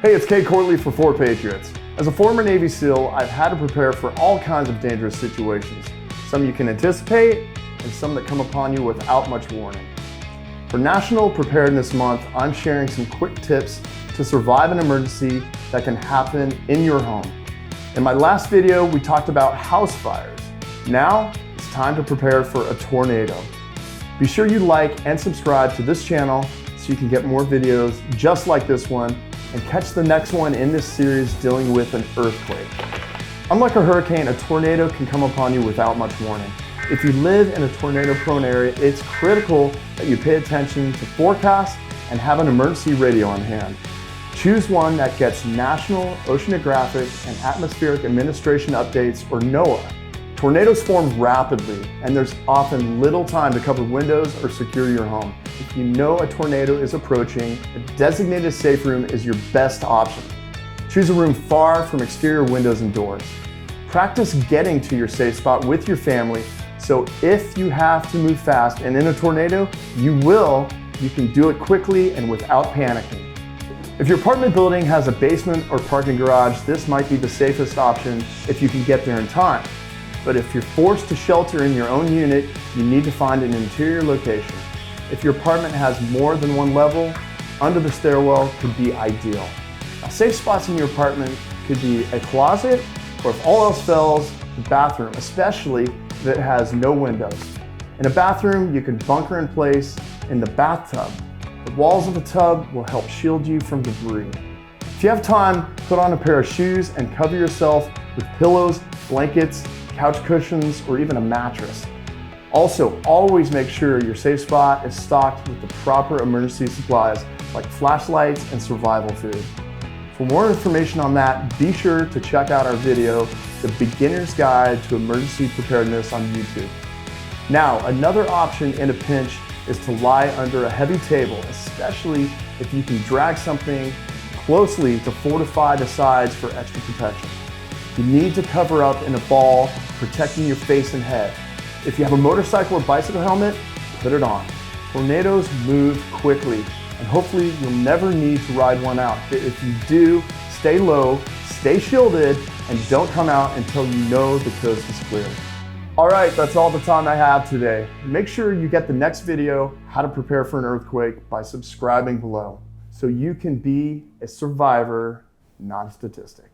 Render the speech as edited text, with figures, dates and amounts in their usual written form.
Hey, it's Cade Courtley for 4 Patriots. As a former Navy SEAL, I've had to prepare for all kinds of dangerous situations. Some you can anticipate, and some that come upon you without much warning. For National Preparedness Month, I'm sharing some quick tips to survive an emergency that can happen in your home. In my last video, we talked about house fires. Now, it's time to prepare for a tornado. Be sure you like and subscribe to this channel so you can get more videos just like this one and catch the next one in this series dealing with an earthquake. Unlike a hurricane, a tornado can come upon you without much warning. If you live in a tornado-prone area, it's critical that you pay attention to forecasts and have an emergency radio on hand. Choose one that gets National Oceanographic and Atmospheric Administration updates, or NOAA. Tornadoes form rapidly, and there's often little time to cover windows or secure your home. If you know a tornado is approaching, a designated safe room is your best option. Choose a room far from exterior windows and doors. Practice getting to your safe spot with your family, so if you have to move fast and in a tornado, you can do it quickly and without panicking. If your apartment building has a basement or parking garage, this might be the safest option if you can get there in time. But if you're forced to shelter in your own unit, you need to find an interior location. If your apartment has more than one level, under the stairwell could be ideal. Now, safe spots in your apartment could be a closet, or if all else fails, the bathroom, especially if it has no windows. In a bathroom, you can bunker in place in the bathtub. The walls of the tub will help shield you from debris. If you have time, put on a pair of shoes and cover yourself with pillows, blankets, couch cushions, or even a mattress. Also, always make sure your safe spot is stocked with the proper emergency supplies like flashlights and survival food. For more information on that, be sure to check out our video, The Beginner's Guide to Emergency Preparedness, on YouTube. Now, another option in a pinch is to lie under a heavy table, especially if you can drag something closely to fortify the sides for extra protection. You need to cover up in a ball, protecting your face and head. If you have a motorcycle or bicycle helmet, put it on. Tornadoes move quickly, and hopefully you'll never need to ride one out. But if you do, stay low, stay shielded, and don't come out until you know the coast is clear. All right, that's all the time I have today. Make sure you get the next video, How to Prepare for an Earthquake, by subscribing below, so you can be a survivor, not a statistic.